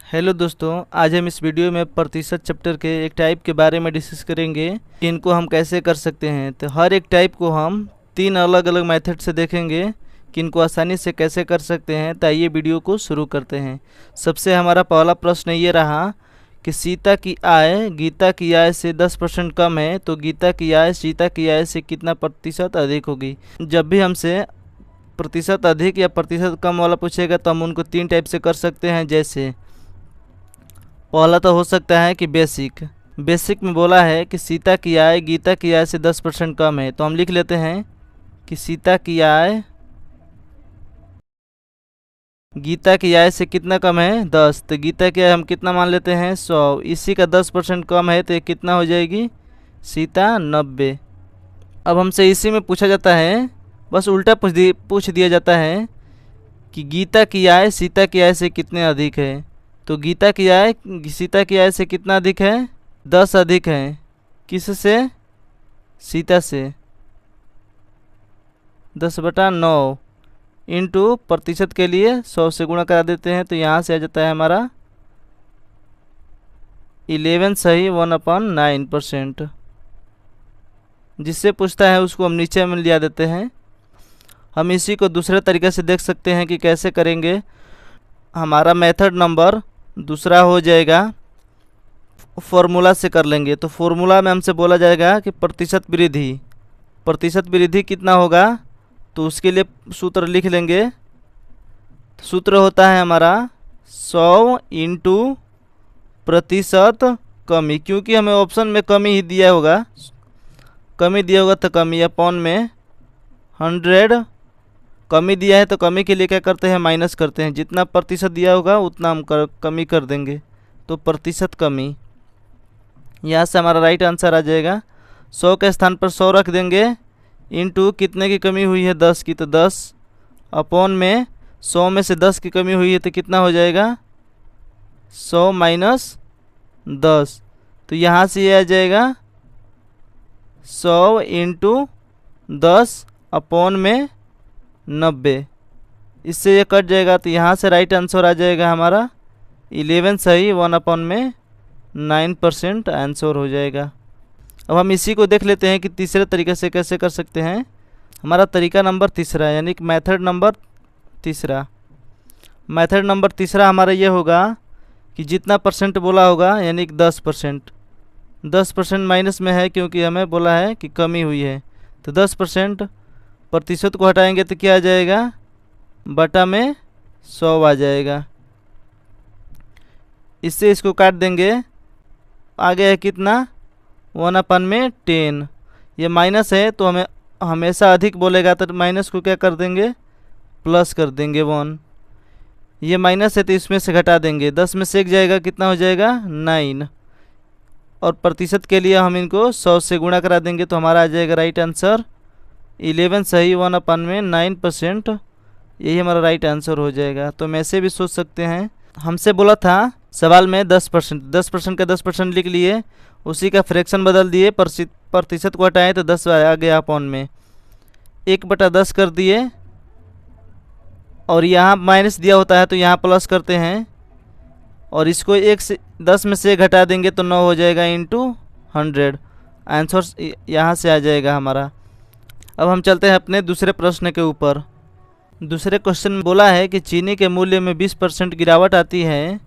Hello दोस्तों, आज हम इस वीडियो में प्रतिशत चैप्टर के एक टाइप के बारे में डिस्कस करेंगे कि इनको हम कैसे कर सकते हैं। तो हर एक टाइप को हम 3 अलग अलग मेथड से देखेंगे कि इनको आसानी से कैसे कर सकते हैं। तो आइए वीडियो को शुरू करते हैं। सबसे हमारा पहला प्रश्न ये रहा कि सीता की आय गीता की आय से 10% कम है, तो गीता की आय सीता की आय से कितना प्रतिशत अधिक होगी। जब भी हमसे प्रतिशत अधिक या प्रतिशत कम वाला पूछेगा तो हम उनको 3 टाइप से कर सकते हैं। जैसे पहला तो हो सकता है कि बेसिक में बोला है कि सीता की आय गीता की आय से 10% कम है, तो हम लिख लेते हैं कि सीता की आय गीता की आय से कितना कम है 10। तो गीता की आय हम कितना मान लेते हैं 100। इसी का 10% कम है तो ये कितना हो जाएगी सीता 90। अब हमसे इसी में पूछा जाता है, बस उल्टा पूछ दिया जाता है कि गीता की आय सीता की आय से कितने अधिक है। तो गीता की आय सीता की आय से कितना अधिक है 10 अधिक है। किससे? सीता से। 10/9 इंटू प्रतिशत के लिए 100 से गुणा करा देते हैं, तो यहाँ से आ जाता है हमारा 11 सही 1/9%। जिससे पूछता है उसको हम नीचे में लिया देते हैं। हम इसी को दूसरे तरीके से देख सकते हैं कि कैसे करेंगे। हमारा मेथड नंबर दूसरा हो जाएगा, फॉर्मूला से कर लेंगे। तो फॉर्मूला में हमसे बोला जाएगा कि प्रतिशत वृद्धि कितना होगा, तो उसके लिए सूत्र लिख लेंगे। सूत्र होता है हमारा 100 इंटू प्रतिशत कमी, क्योंकि हमें ऑप्शन में कमी ही दिया होगा, तो कमी अपॉन में 100 कमी दिया है, तो कमी के लिए क्या करते हैं माइनस करते हैं। जितना प्रतिशत दिया होगा उतना हम कमी कर देंगे, तो प्रतिशत कमी। यहाँ से हमारा राइट आंसर आ जाएगा 100 के स्थान पर 100 रख देंगे, इंटू कितने की कमी हुई है 10 की, तो 10 अपॉन में 100 में से 10 की कमी हुई है तो कितना हो जाएगा 100 माइनस 10। तो यहाँ से ये आ जाएगा 100 इंटू 10 अपॉन में 90। इससे ये कट जाएगा, तो यहाँ से राइट आंसर आ जाएगा हमारा 11 सही 1/9% आंसर हो जाएगा। अब हम इसी को देख लेते हैं कि तीसरे तरीके से कैसे कर सकते हैं। हमारा तरीका नंबर तीसरा यानी कि मेथड नंबर तीसरा हमारा ये होगा कि जितना परसेंट बोला होगा यानी कि 10% माइनस में है, क्योंकि हमें बोला है कि कमी हुई है। तो 10% प्रतिशत को हटाएंगे तो क्या आ जाएगा बटा में 100 आ जाएगा। इससे इसको काट देंगे, आगे है कितना 1/10। ये माइनस है तो हमें हमेशा अधिक बोलेगा, तो माइनस को क्या कर देंगे प्लस कर देंगे 1। ये माइनस है तो इसमें से घटा देंगे, 10 में से एक जाएगा, कितना हो जाएगा 9। और प्रतिशत के लिए हम इनको 100 से गुणा करा देंगे, तो हमारा आ जाएगा राइट आंसर 11 सही 1/9%। यही हमारा राइट आंसर हो जाएगा। तो हम ऐसे भी सोच सकते हैं, हमसे बोला था सवाल में 10% का 10% लिख लिए, उसी का फ्रैक्शन बदल दिए, प्रतिशत को हटाएं तो 10 आ गया अपॉन में 1/10 कर दिए। और यहाँ माइनस दिया होता है तो यहाँ प्लस करते हैं, और इसको 10 में से घटा देंगे तो 9 हो जाएगा इंटू 100। आंसर यहाँ से आ जाएगा हमारा। अब हम चलते हैं अपने दूसरे प्रश्न के ऊपर। दूसरे क्वेश्चन में बोला है कि चीनी के मूल्य में 20% गिरावट आती है,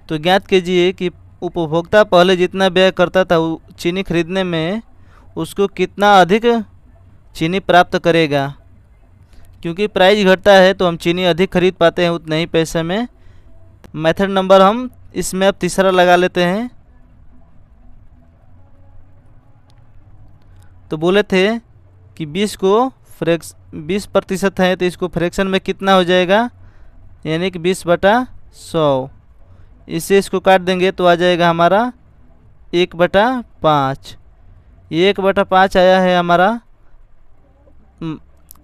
तो ज्ञात कीजिए कि उपभोक्ता पहले जितना व्यय करता था चीनी खरीदने में, उसको कितना अधिक चीनी प्राप्त करेगा। क्योंकि प्राइस घटता है तो हम चीनी अधिक खरीद पाते हैं उतने ही पैसे में। मेथड नंबर हम इसमें अब तीसरा लगा लेते हैं। तो बोले थे कि 20% है, तो इसको फ्रैक्शन में कितना हो जाएगा यानी कि 20/100। इससे इसको काट देंगे तो आ जाएगा हमारा 1/5। ये 1/5 आया है हमारा,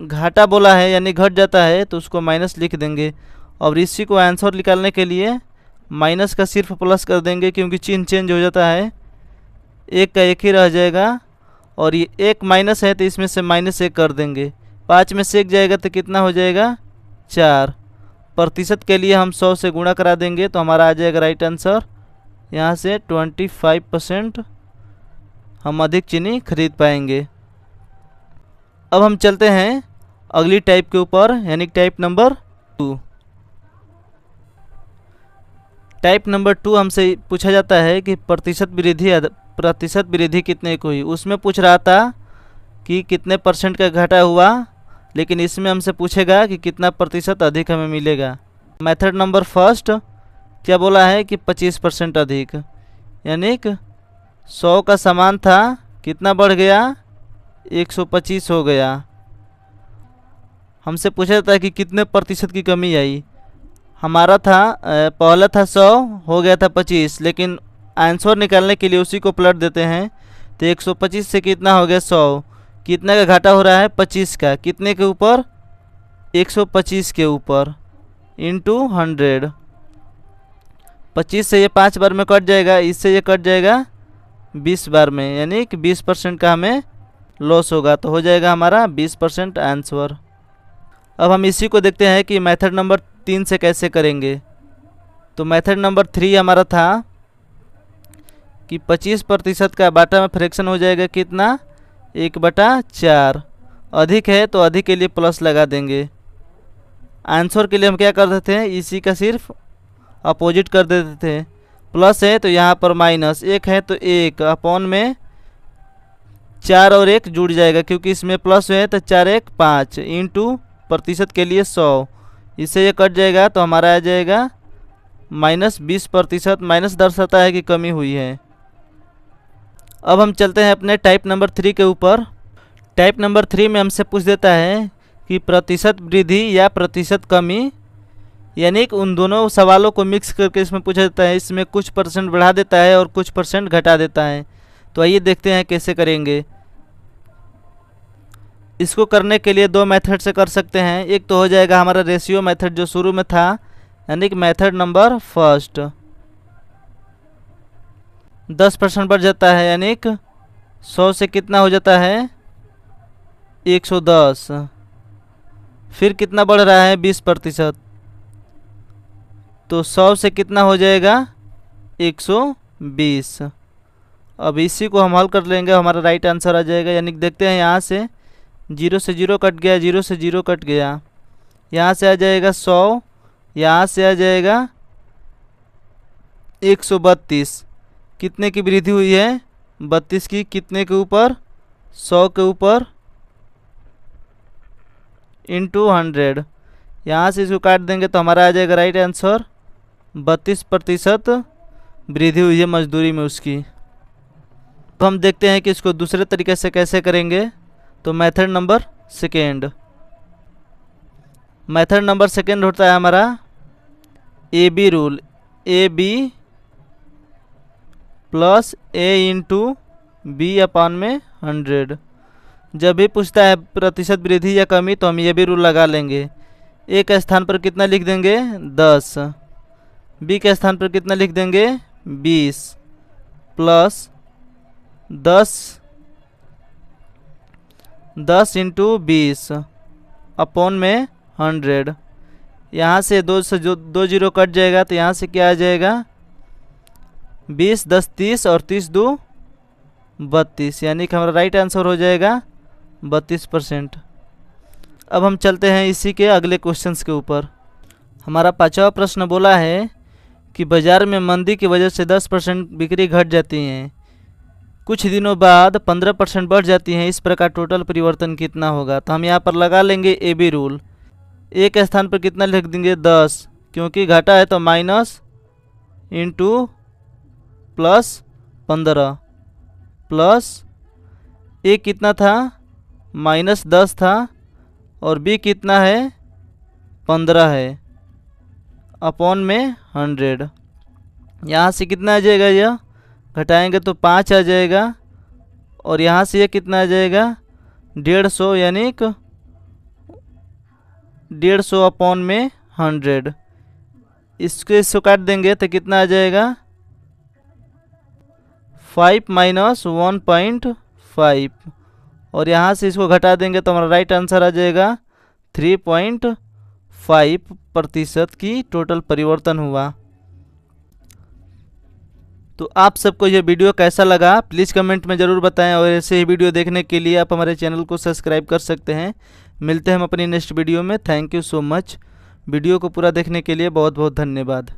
घाटा बोला है यानी घट जाता है, तो उसको माइनस लिख देंगे। और इसी को आंसर निकालने के लिए माइनस का सिर्फ प्लस कर देंगे, क्योंकि चिन्ह चेंज हो जाता है, एक का एक ही रह जाएगा। और ये एक माइनस है तो इसमें से -1 कर देंगे, 5 में से 1 जाएगा तो कितना हो जाएगा 4। प्रतिशत के लिए हम 100 से गुणा करा देंगे तो हमारा आ जाएगा राइट आंसर। यहाँ से 25% हम अधिक चीनी खरीद पाएंगे। अब हम चलते हैं अगली टाइप के ऊपर, यानी टाइप नंबर 2। टाइप नंबर 2 हमसे पूछा जाता है कि प्रतिशत वृद्धि कितने की हुई। उसमें पूछ रहा था कि कितने परसेंट का घटा हुआ, लेकिन इसमें हमसे पूछेगा कि कितना प्रतिशत अधिक हमें मिलेगा। मेथड नंबर फर्स्ट क्या बोला है कि 25% अधिक, यानी 100 का सामान था, कितना बढ़ गया, 125 हो गया। हमसे पूछा जाता है कि कितने प्रतिशत की कमी आई। हमारा था पहला था 100, हो गया था 25, लेकिन आंसर निकालने के लिए उसी को पलट देते हैं तो 125 से कितना हो गया 100, कितने का घाटा हो रहा है 25 का, कितने के ऊपर 125 के ऊपर इंटू 100। 25 से ये 5 बार में कट जाएगा, इससे ये कट जाएगा 20 बार में, यानी कि 20% का हमें लॉस होगा, तो हो जाएगा हमारा 20% आंसर। अब हम इसी को देखते हैं कि मेथड नंबर 3 से कैसे करेंगे। तो मेथड नंबर 3 हमारा था कि 25% का बाटा में फ्रैक्शन हो जाएगा कितना, 1/4। अधिक है तो अधिक के लिए प्लस लगा देंगे। आंसर के लिए हम क्या कर देते हैं, इसी का सिर्फ अपोजिट कर देते थे। प्लस है तो यहाँ पर माइनस, 1 है तो 1 अपॉन में 4 और 1 जुड़ जाएगा, क्योंकि इसमें प्लस है तो 4 1 5 इंटू प्रतिशत के लिए 100, इससे ये कट जाएगा तो हमारा आ जाएगा -20%। माइनस दर्शाता है कि कमी हुई है। अब हम चलते हैं अपने टाइप नंबर 3 के ऊपर। टाइप नंबर 3 में हमसे पूछ देता है कि प्रतिशत वृद्धि या प्रतिशत कमी, यानी कि उन दोनों सवालों को मिक्स करके इसमें पूछा जाता है। इसमें कुछ परसेंट बढ़ा देता है और कुछ परसेंट घटा देता है। तो आइए देखते हैं कैसे करेंगे। इसको करने के लिए 2 मेथड से कर सकते हैं। एक तो हो जाएगा हमारा रेशियो मेथड जो शुरू में था, यानी कि मेथड नंबर फर्स्ट। 10% बढ़ जाता है, यानी 100 से कितना हो जाता है 110। फिर कितना बढ़ रहा है 20%, तो 100 से कितना हो जाएगा 120। अब इसी को हम हल कर लेंगे, हमारा राइट आंसर आ जाएगा। यानी देखते हैं यहाँ से 0 से 0 कट गया, 0 से 0 कट गया, यहाँ से आ जाएगा 100, यहाँ से आ जाएगा 132। कितने की वृद्धि हुई है 32 की, कितने के ऊपर 100 के ऊपर इंटू 100। यहाँ से इसको काट देंगे तो हमारा आ जाएगा राइट आंसर। 32% वृद्धि हुई है मजदूरी में उसकी। तो हम देखते हैं कि इसको दूसरे तरीके से कैसे करेंगे। तो method number second, method number second होता है हमारा AB rule. AB plus A into B upon में 100। जब भी पूछता है प्रतिशत वृद्धि या कमी तो हम ये भी रूल लगा लेंगे। A के स्थान पर कितना लिख देंगे 10, B के स्थान पर कितना लिख देंगे 20, प्लस 10 इंटू 20 अपॉन में 100। यहाँ से 2 से जो 2 0 कट जाएगा तो यहाँ से क्या आ जाएगा 20 10 30 और 30 2 32, यानी कि हमारा राइट आंसर हो जाएगा 32%। अब हम चलते हैं इसी के अगले क्वेश्चंस के ऊपर। हमारा 5वां प्रश्न बोला है कि बाज़ार में मंदी की वजह से 10% बिक्री घट जाती है, कुछ दिनों बाद 15% बढ़ जाती हैं, इस प्रकार टोटल परिवर्तन कितना होगा। तो हम यहाँ पर लगा लेंगे AB रूल। A के स्थान पर कितना लिख देंगे 10, क्योंकि घटा है तो minus into plus 15, plus A कितना था -10 था और B कितना है 15 है, अपॉन में 100। यहाँ से कितना आ जाएगा, यह घटाएंगे तो 5 आ जाएगा, और यहाँ से ये कितना आ जाएगा 150, यानी 150 अपॉन में 100। इसको काट देंगे तो कितना आ जाएगा 5 माइनस 1.5, और यहाँ से इसको घटा देंगे तो हमारा राइट आंसर आ जाएगा 5% की टोटल परिवर्तन हुआ। तो आप सबको ये वीडियो कैसा लगा प्लीज़ कमेंट में ज़रूर बताएं, और ऐसे ही वीडियो देखने के लिए आप हमारे चैनल को सब्सक्राइब कर सकते हैं। मिलते हैं हम अपनी नेक्स्ट वीडियो में। Thank you so much. Video को पूरा देखने के लिए बहुत बहुत धन्यवाद।